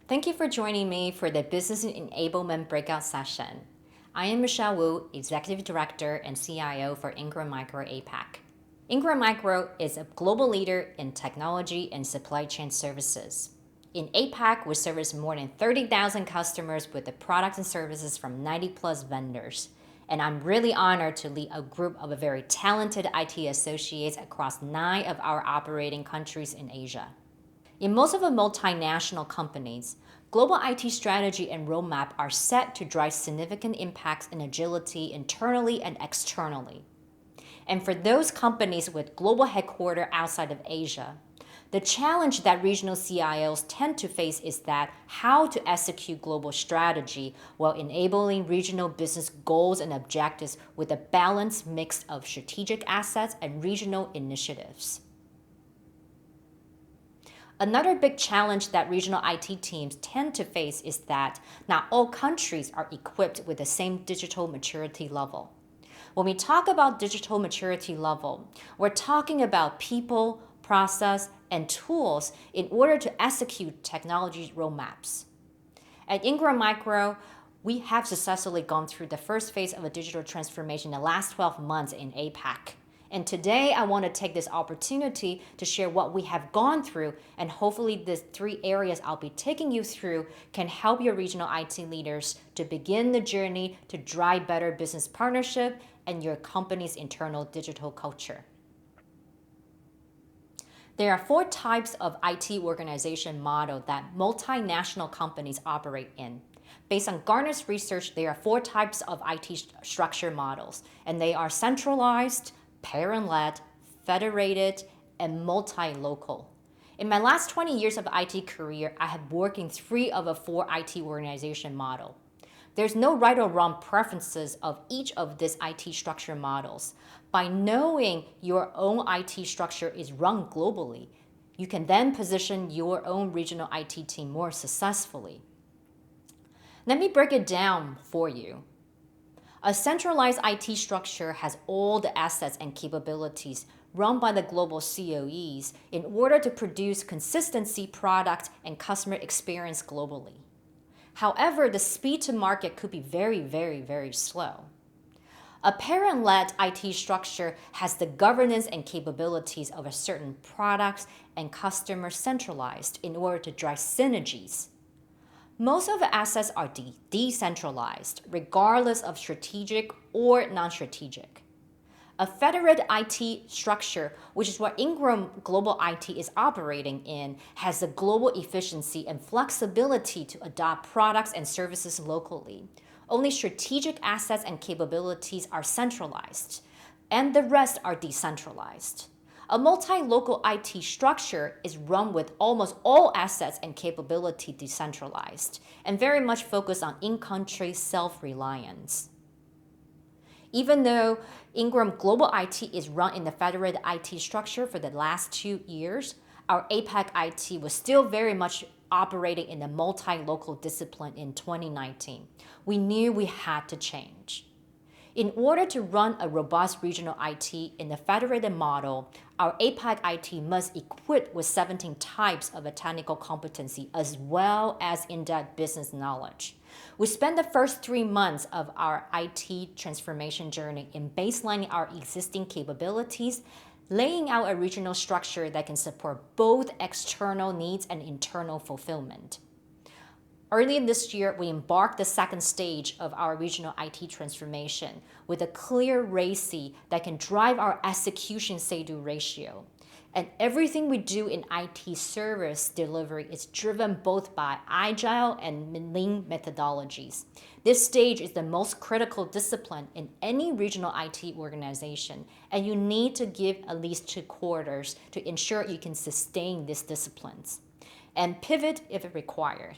Thank you for joining me for the Business Enablement Breakout Session. I am Michelle Wu, Executive Director and CIO for Ingram Micro APAC. Ingram Micro is a global leader in technology and supply chain services. In APAC, we service more than 30,000 customers with the products and services from 90 plus vendors. And I'm really honored to lead a group of very talented IT associates across 9 of our operating countries in Asia. In most of the multinational companies, global IT strategy and roadmap are set to drive significant impacts and agility internally and externally. And for those companies with global headquarters outside of Asia, the challenge that regional CIOs tend to face is that how to execute global strategy while enabling regional business goals and objectives with a balanced mix of strategic assets and regional initiatives. Another big challenge that regional IT teams tend to face is that not all countries are equipped with the same digital maturity level. When we talk about digital maturity level, we're talking about people, process, and tools in order to execute technology roadmaps. At Ingram Micro, we have successfully gone through the first phase of a digital transformation in the last 12 months in APAC. And today I want to take this opportunity to share what we have gone through, and hopefully these 3 areas I'll be taking you through can help your regional IT leaders to begin the journey to drive better business partnership and your company's internal digital culture. There are 4 types of IT organization model that multinational companies operate in. Based on Gartner's research, there are 4 types of IT structure models, and they are centralized, parent-led, federated, and multi-local. In my last 20 years of IT career, I have worked in 3 of the 4 IT organization model. There's no right or wrong preferences of each of these IT structure models. By knowing your own IT structure is run globally, you can then position your own regional IT team more successfully. Let me break it down for you. A centralized IT structure has all the assets and capabilities run by the global COEs in order to produce consistency product and customer experience globally. However, the speed to market could be very slow. A parent-led IT structure has the governance and capabilities of a certain product and customer centralized in order to drive synergies. Most of the assets are decentralized, regardless of strategic or non-strategic. A federated IT structure, which is what Ingram Global IT is operating in, has the global efficiency and flexibility to adopt products and services locally. Only strategic assets and capabilities are centralized, and the rest are decentralized. A multi-local IT structure is run with almost all assets and capability decentralized, and very much focused on in-country self-reliance. Even though Ingram Global IT is run in the federated IT structure for the last 2 years, our APAC IT was still very much operating in a multi-local discipline in 2019. We knew we had to change. In order to run a robust regional IT in the federated model, our APAC IT must equip with 17 types of a technical competency as well as in-depth business knowledge. We spent the first 3 months of our IT transformation journey in baselining our existing capabilities, laying out a regional structure that can support both external needs and internal fulfillment. Early this year, we embarked the second stage of our regional IT transformation with a clear RACI that can drive our execution say-do ratio. And everything we do in IT service delivery is driven both by agile and lean methodologies. This stage is the most critical discipline in any regional IT organization, and you need to give at least 2 quarters to ensure you can sustain these disciplines and pivot if required.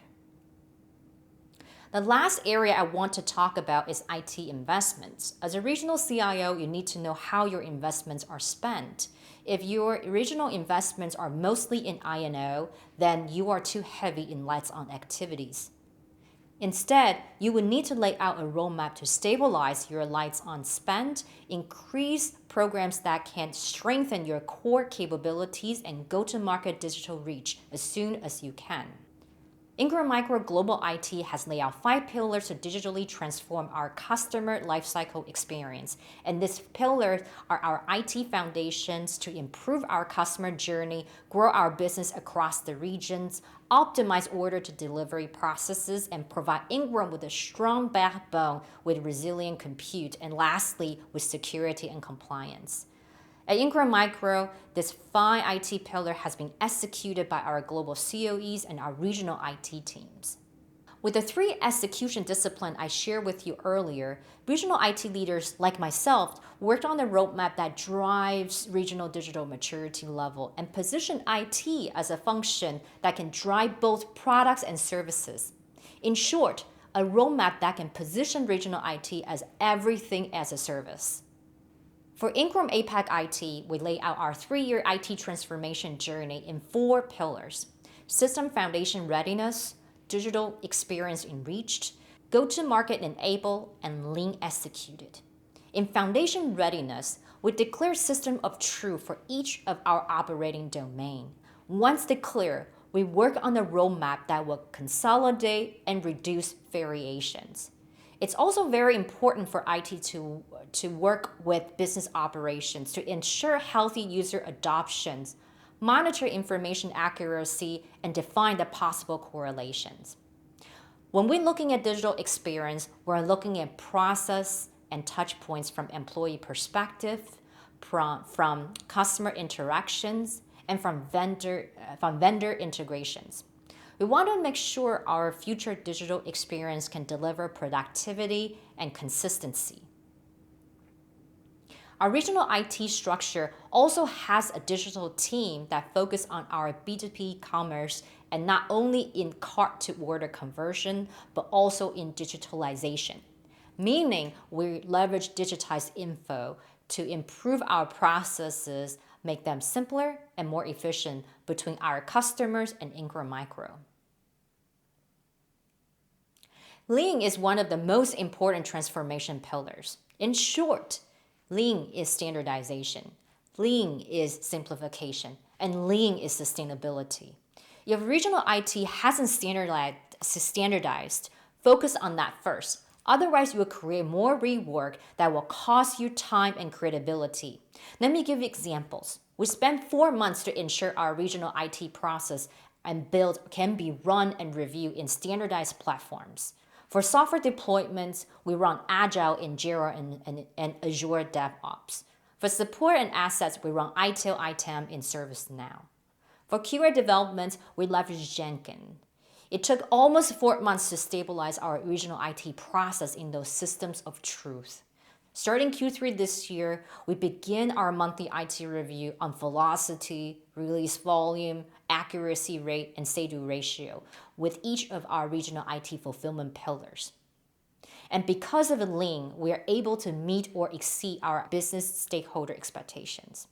The last area I want to talk about is IT investments. As a regional CIO, you need to know how your investments are spent. If your regional investments are mostly in I&O, then you are too heavy in lights-on activities. Instead, you will need to lay out a roadmap to stabilize your lights-on spend, increase programs that can strengthen your core capabilities, and go-to-market digital reach as soon as you can. Ingram Micro Global IT has laid out 5 pillars to digitally transform our customer lifecycle experience. And these pillars are our IT foundations to improve our customer journey, grow our business across the regions, optimize order to delivery processes, and provide Ingram with a strong backbone with resilient compute, and lastly, with security and compliance. At Ingram Micro, this 5 IT pillar has been executed by our global COEs and our regional IT teams. With the 3 execution disciplines I shared with you earlier, regional IT leaders like myself worked on a roadmap that drives regional digital maturity level and position IT as a function that can drive both products and services. In short, a roadmap that can position regional IT as everything as a service. For Ingram APAC IT, we lay out our 3-year IT transformation journey in 4 pillars: system foundation readiness, digital experience enriched, go-to-market enabled, and lean executed. In foundation readiness, we declare system of truth for each of our operating domain. Once declared, we work on a roadmap that will consolidate and reduce variations. It's also very important for IT to work with business operations to ensure healthy user adoptions, monitor information accuracy, and define the possible correlations. When we're looking at digital experience, we're looking at process and touch points from employee perspective, from customer interactions, and from vendor integrations. We want to make sure our future digital experience can deliver productivity and consistency. Our regional IT structure also has a digital team that focuses on our B2B commerce and not only in cart to order conversion, but also in digitalization. Meaning we leverage digitized info to improve our processes, make them simpler and more efficient between our customers and Ingram Micro. Lean is one of the most important transformation pillars. In short, Lean is standardization, Lean is simplification, and Lean is sustainability. If regional IT hasn't standardized, focus on that first. Otherwise, you will create more rework that will cost you time and credibility. Let me give you examples. We spent 4 months to ensure our regional IT process and build can be run and reviewed in standardized platforms. For software deployments, we run Agile in Jira and Azure DevOps. For support and assets, we run ITIL ITAM in ServiceNow. For QA development, we leverage Jenkins. It took almost 4 months to stabilize our regional IT process in those systems of truth. Starting Q3 this year, we begin our monthly IT review on velocity, release volume, accuracy rate, and say-do ratio with each of our regional IT fulfillment pillars. And because of Lean, we are able to meet or exceed our business stakeholder expectations.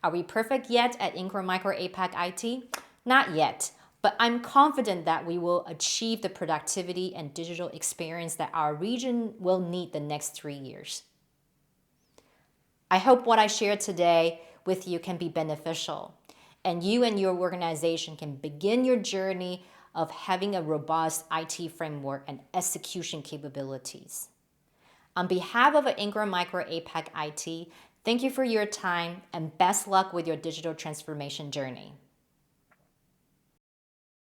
Are we perfect yet at Ingram Micro APAC IT? Not yet, but I'm confident that we will achieve the productivity and digital experience that our region will need the next 3 years. I hope what I shared today with you can be beneficial, and you and your organization can begin your journey of having a robust IT framework and execution capabilities. On behalf of Ingram Micro APAC IT, thank you for your time and best luck with your digital transformation journey.